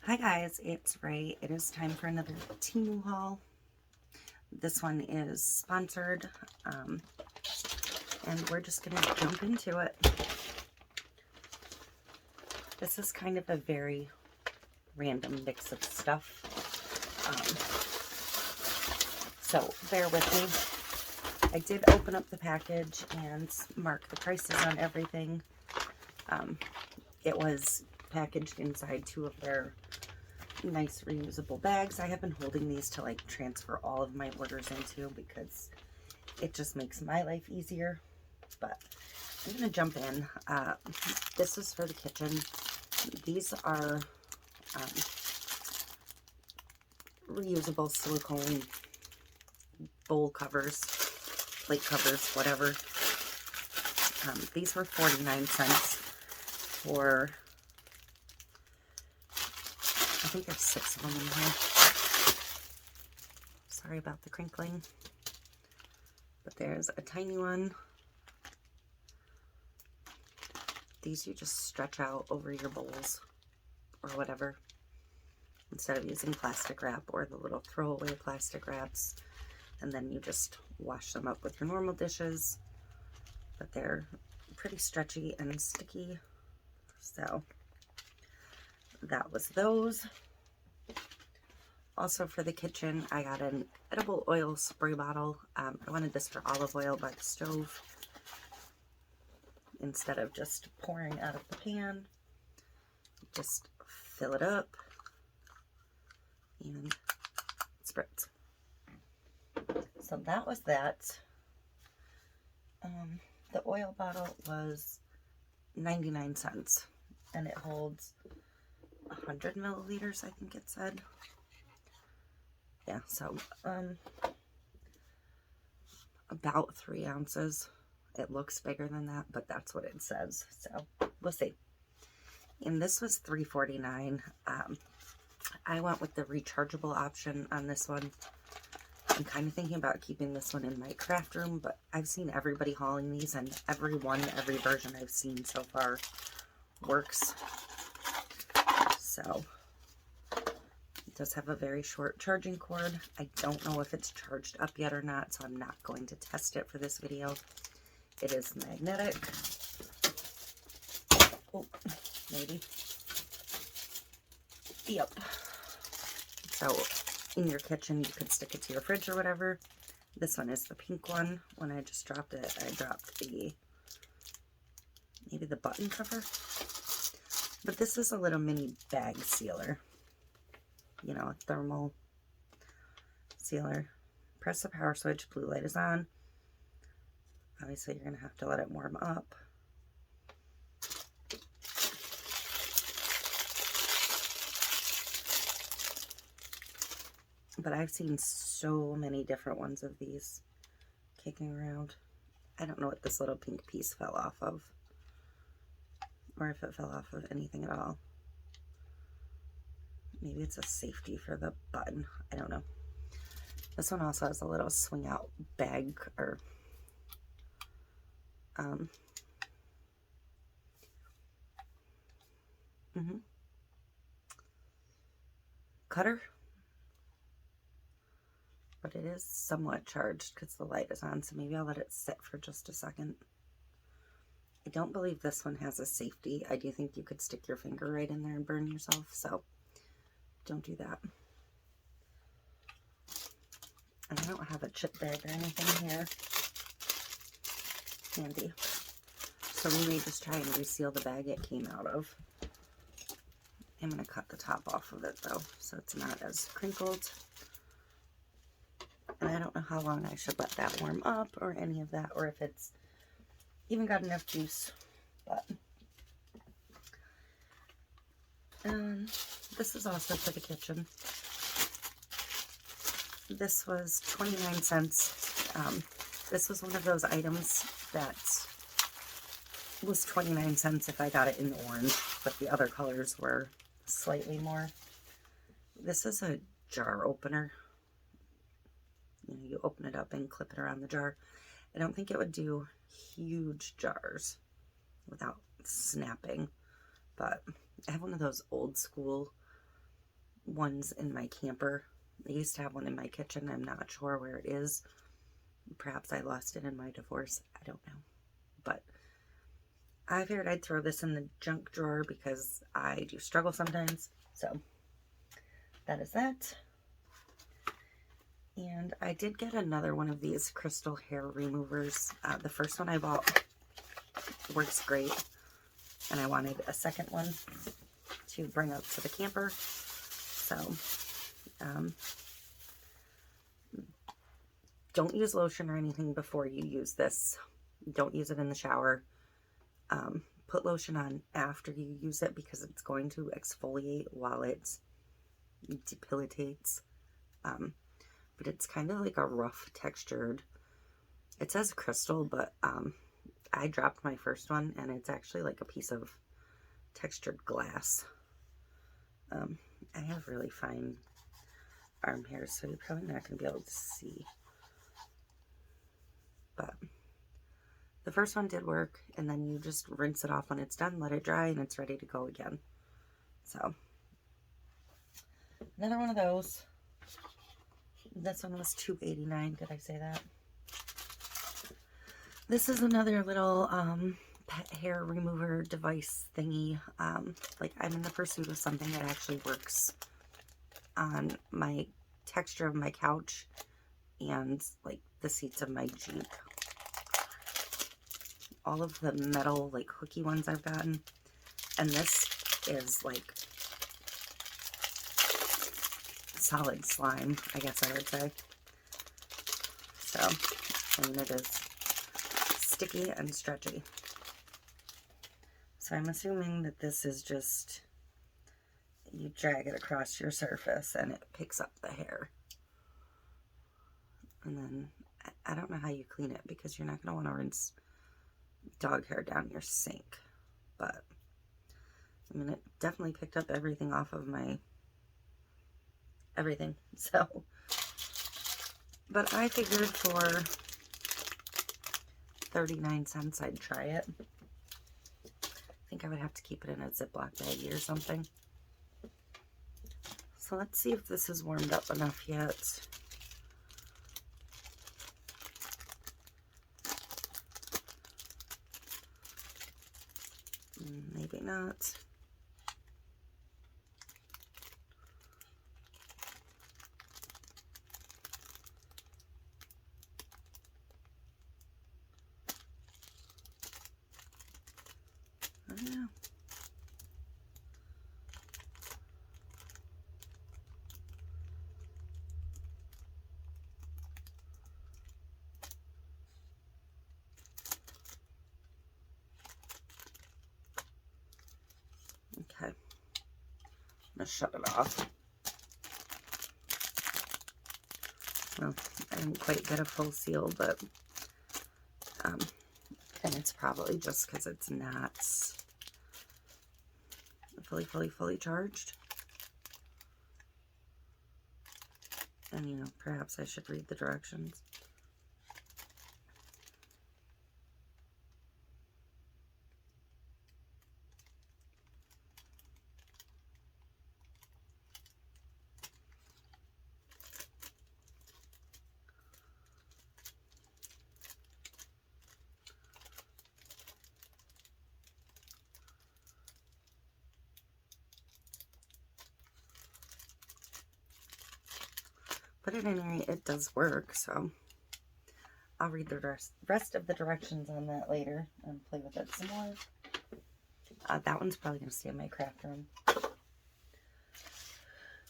Hi guys, it's Ray. It is time for another Temu haul. This one is sponsored, and we're just going to jump into it. This is kind of a very random mix of stuff, so bear with me. I did open up the package and mark the prices on everything. It was packaged inside two of their nice reusable bags. I have been holding these to like transfer all of my orders into because it just makes my life easier. But I'm gonna jump in. This is for the kitchen. These are reusable silicone bowl covers, plate covers, whatever. These were 49 cents for, I think there's 6 of them in here. Sorry about the crinkling. But there's a tiny one. These you just stretch out over your bowls or whatever, instead of using plastic wrap or the little throwaway plastic wraps. And then you just wash them up with your normal dishes. But they're pretty stretchy and sticky. So that was those. Also for the kitchen, I got an edible oil spray bottle. I wanted this for olive oil by the stove instead of just pouring out of the pan. Just fill it up and spritz. So that was that. The oil bottle was 99 cents and it holds 100 milliliters, I think it said. Yeah, so about 3 ounces. It looks bigger than that, but that's what it says. So we'll see. And this was $3.49. I went with the rechargeable option on this one. I'm kind of thinking about keeping this one in my craft room, but I've seen everybody hauling these, and every version I've seen so far works. So it does have a very short charging cord. I don't know if it's charged up yet or not, so I'm not going to test it for this video. It is magnetic. Oh, maybe. Yep. So in your kitchen, you could stick it to your fridge or whatever. This one is the pink one. When I just dropped it, I dropped maybe the button cover. But this is a little mini bag sealer. You know, a thermal sealer. Press the power switch, blue light is on. Obviously, you're going to have to let it warm up. But I've seen so many different ones of these kicking around. I don't know what this little pink piece fell off of, or if it fell off of anything at all. Maybe it's a safety for the button. I don't know. This one also has a little swing out bag, or cutter. But it is somewhat charged because the light is on, so maybe I'll let it sit for just a second. I don't believe this one has a safety. I do think you could stick your finger right in there and burn yourself, so don't do that. And I don't have a chip bag or anything here handy. So we may just try and reseal the bag it came out of. I'm going to cut the top off of it though, so it's not as crinkled. And I don't know how long I should let that warm up or any of that, or if it's even got enough juice. But this is also for the kitchen. This was 29 cents. This was one of those items that was 29 cents if I got it in the orange, but the other colors were slightly more. This is a jar opener. You know, you open it up and clip it around the jar. I don't think it would do huge jars without snapping, but I have one of those old school ones in my camper. I used to have one in my kitchen. I'm not sure where it is. Perhaps I lost it in my divorce. I don't know. But I figured I'd throw this in the junk drawer because I do struggle sometimes. So that is that. And I did get another one of these crystal hair removers. The first one I bought works great, and I wanted a second one to bring up to the camper. So don't use lotion or anything before you use this. Don't use it in the shower. Put lotion on after you use it because it's going to exfoliate while it debilitates. But it's kind of like a rough textured, it says crystal, but I dropped my first one and it's actually like a piece of textured glass. I have really fine arm hairs, so you're probably not going to be able to see. But the first one did work, and then you just rinse it off when it's done, let it dry, and it's ready to go again. So, another one of those. This one was $2.89. Did I say that? This is another little pet hair remover device thingy. Like, I'm in the pursuit of something that actually works on my texture of my couch and like the seats of my Jeep. All of the metal like hooky ones I've gotten, and this is like solid slime, I guess I would say. So, I mean, it is sticky and stretchy. So I'm assuming that this is just, you drag it across your surface and it picks up the hair. And then, I don't know how you clean it because you're not going to want to rinse dog hair down your sink. But, I mean, it definitely picked up everything off of my everything. So, but I figured for 39 cents I'd try it. I think I would have to keep it in a Ziploc baggie or something. So let's see if this is warmed up enough yet. Maybe not. I don't know. Okay. I'm gonna shut it off. Well, I didn't quite get a full seal, but and it's probably just because it's not fully charged. And, you know, perhaps I should read the directions. But at any rate, it does work, so I'll read the rest of the directions on that later and play with it some more. That one's probably going to stay in my craft room.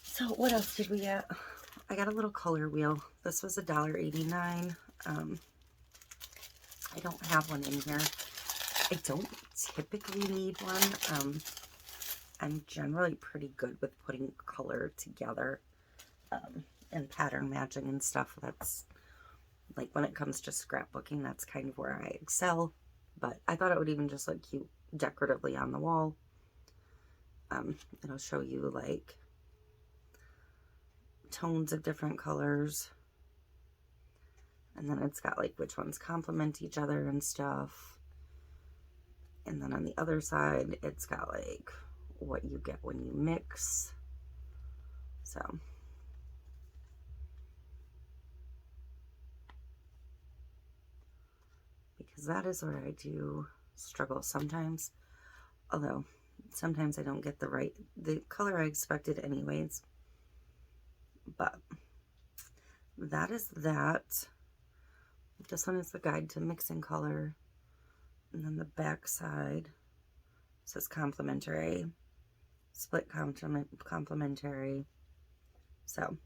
So what else did we get? I got a little color wheel. This was $1.89. I don't have one in here. I don't typically need one. I'm generally pretty good with putting color together. And pattern matching and stuff. That's like when it comes to scrapbooking, that's kind of where I excel. But I thought it would even just look cute decoratively on the wall. It'll show you like tones of different colors, and then it's got like which ones complement each other and stuff. And then on the other side, it's got like what you get when you mix. So, because that is where I do struggle sometimes, although sometimes I don't get the color I expected anyways. But that is that. This one is the guide to mixing color, and then the back side says complimentary, split complimentary. So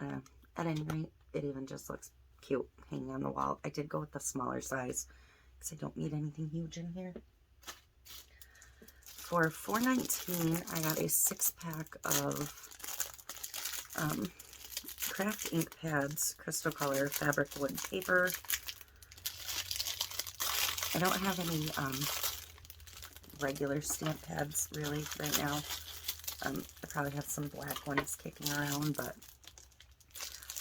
at any rate, it even just looks cute hanging on the wall. I did go with the smaller size because I don't need anything huge in here. For $4.19, I got a 6-pack of craft ink pads, crystal color fabric wood paper. I don't have any regular stamp pads really right now. I probably have some black ones kicking around, but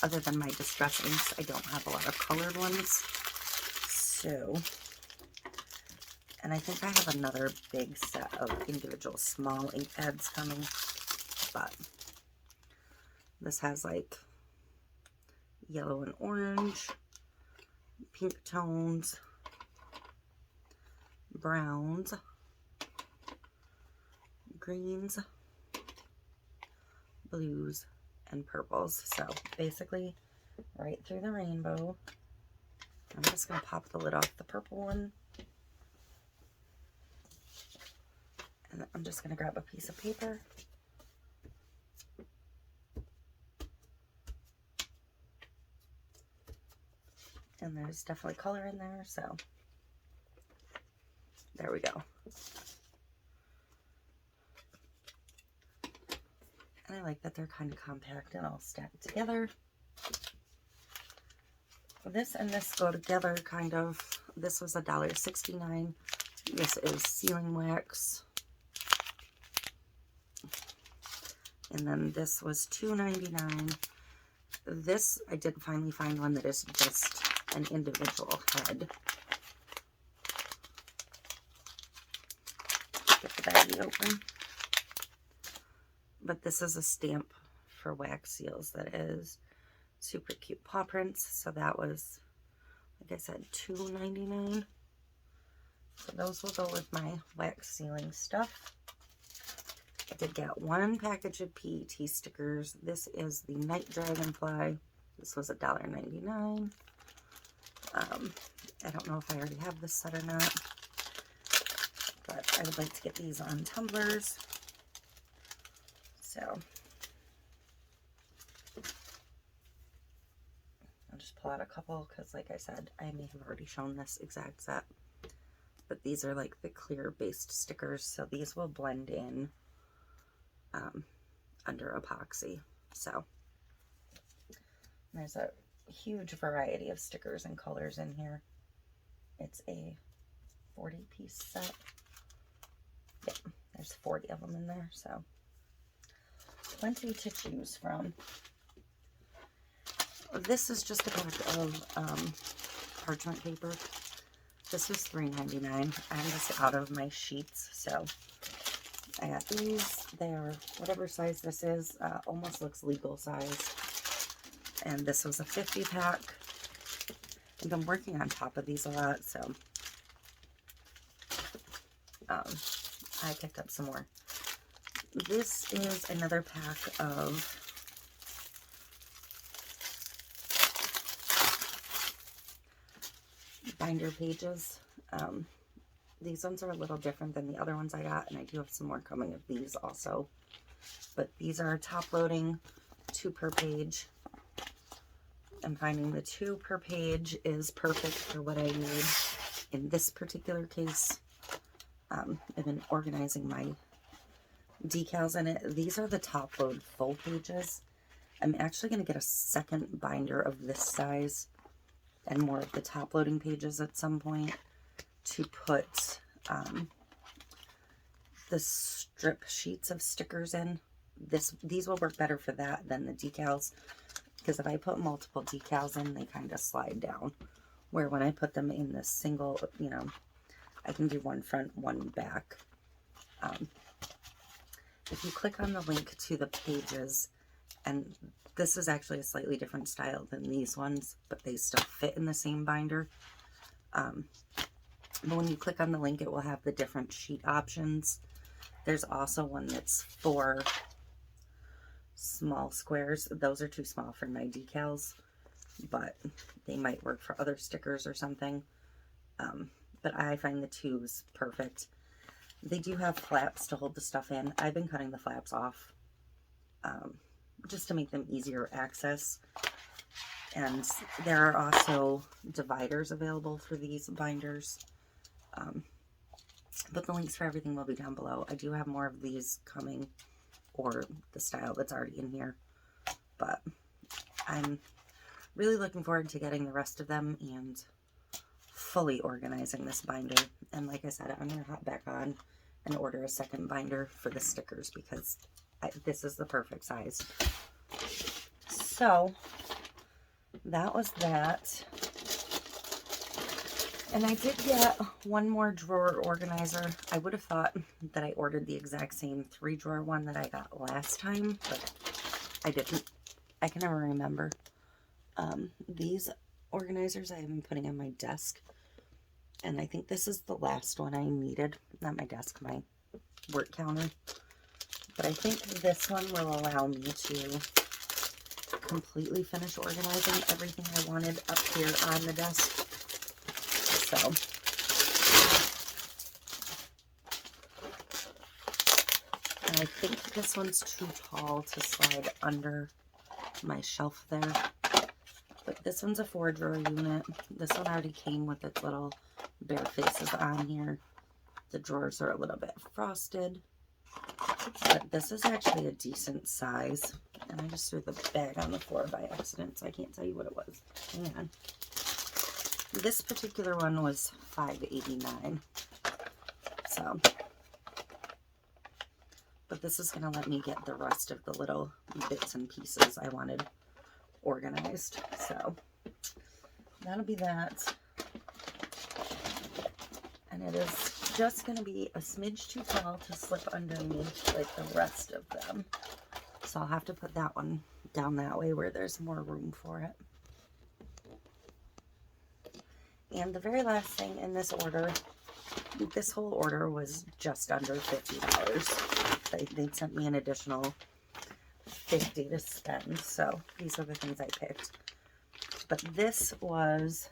other than my distress inks, I don't have a lot of colored ones. So, and I think I have another big set of individual small ink pads coming, but this has like yellow and orange, pink tones, browns, greens, blues, and purples. So basically right through the rainbow. I'm just going to pop the lid off the purple one. And I'm just going to grab a piece of paper. And there's definitely color in there, so there we go. And I like that they're kind of compact and all stacked together. This and this go together kind of. This was $1.69. This is sealing wax. And then this was $2.99. This, I did finally find one that is just an individual head. Get the baggie open. But this is a stamp for wax seals that is super cute paw prints. So that was, like I said, $2.99. So those will go with my wax sealing stuff. I did get one package of PET stickers. This is the Night Dragonfly. This was $1.99. I don't know if I already have this set or not, but I would like to get these on tumblers. So I'll just pull out a couple because, like I said, I may have already shown this exact set, but these are like the clear based stickers, so these will blend in under epoxy. So there's a huge variety of stickers and colors in here. It's a 40-piece set. Yeah, there's 40 of them in there, so plenty to choose from. This is just a pack of parchment paper. This was $3.99. I'm just out of my sheets, so I got these. They are whatever size this is. Almost looks legal size. And this was a 50-pack. I've been working on top of these a lot, so I picked up some more. This is another pack of binder pages. These ones are a little different than the other ones I got, and I do have some more coming of these also. But these are top loading, 2 per page. I'm finding the 2 per page is perfect for what I need in this particular case. I've been organizing my decals in it. These are the top load full pages. I'm actually going to get a second binder of this size and more of the top loading pages at some point to put the strip sheets of stickers in. These will work better for that than the decals, because if I put multiple decals in, they kind of slide down, where when I put them in this single, I can do one front, one back. if you click on the link to the pages, and this is actually a slightly different style than these ones, but they still fit in the same binder. But when you click on the link, it will have the different sheet options. There's also one that's 4 small squares. Those are too small for my decals, but they might work for other stickers or something. But I find the 2s perfect. They do have flaps to hold the stuff in. I've been cutting the flaps off just to make them easier access. And there are also dividers available for these binders. But the links for everything will be down below. I do have more of these coming, or the style that's already in here. But I'm really looking forward to getting the rest of them and fully organizing this binder. And like I said, I'm going to hop back on and order a second binder for the stickers because this is the perfect size. So that was that. And I did get one more drawer organizer. I would have thought that I ordered the exact same 3-drawer one that I got last time, but I didn't. I can never remember. These organizers I have been putting on my desk, and I think this is the last one I needed. Not my desk, my work counter. But I think this one will allow me to completely finish organizing everything I wanted up here on the desk. So, and I think this one's too tall to slide under my shelf there. But this one's a 4-drawer unit. This one already came with its little bear faces on here. The drawers are a little bit frosted. But this is actually a decent size. And I just threw the bag on the floor by accident, so I can't tell you what it was. Hang on. This particular one was $5.89. So, but this is going to let me get the rest of the little bits and pieces I wanted organized. So, that'll be that. And it is just going to be a smidge too tall to slip underneath like the rest of them. So I'll have to put that one down that way where there's more room for it. And the very last thing in this order, this whole order was just under $50. They sent me an additional $50 to spend, so these are the things I picked. But this was,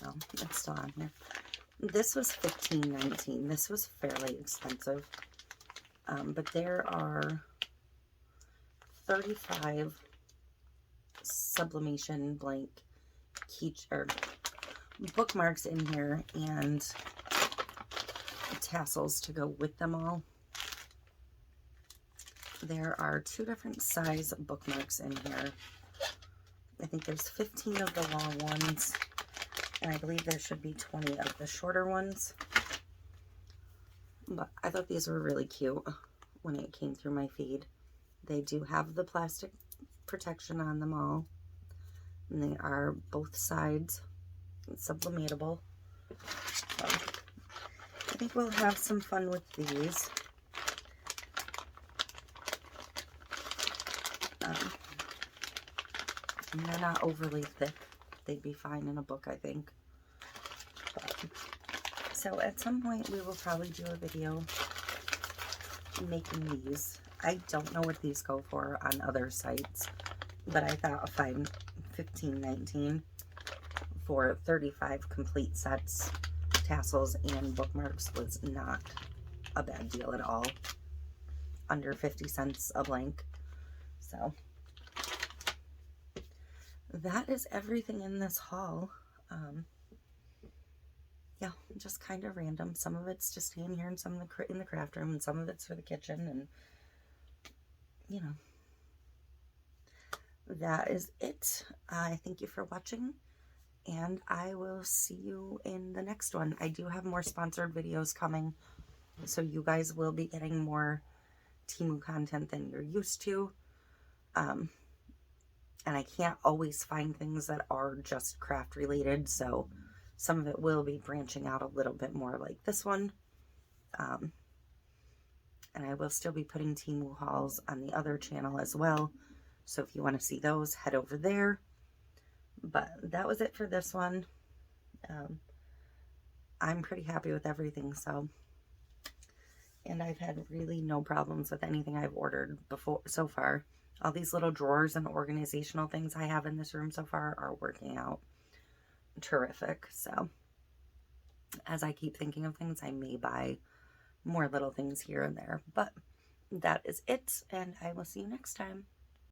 oh, it's still on here. This was $15.19. This was fairly expensive, but there are 35 sublimation blank bookmarks in here and tassels to go with them all. There are 2 different size bookmarks in here. I think there's 15 of the long ones, and I believe there should be 20 of the shorter ones. But I thought these were really cute when it came through my feed. They do have the plastic protection on them all, and they are both sides sublimatable. So I think we'll have some fun with these. And they're not overly thick. They'd be fine in a book, I think. But, so at some point we will probably do a video making these. I don't know what these go for on other sites, but I thought $15.19 for 35 complete sets, tassels, and bookmarks was not a bad deal at all. Under 50 cents a blank. So that is everything in this haul. Yeah, just kind of random. Some of it's just staying here and some in the craft room, and some of it's for the kitchen, and you know, that is it. I thank you for watching, and I will see you in the next one. I do have more sponsored videos coming, so you guys will be getting more Temu content than you're used to. And I can't always find things that are just craft related, so Some of it will be branching out a little bit more like this one. And I will still be putting Temu hauls on the other channel as well. So if you want to see those, head over there. But that was it for this one. I'm pretty happy with everything, so. And I've had really no problems with anything I've ordered before so far. All these little drawers and organizational things I have in this room so far are working out terrific. So as I keep thinking of things, I may buy more little things here and there. But that is it, and I will see you next time.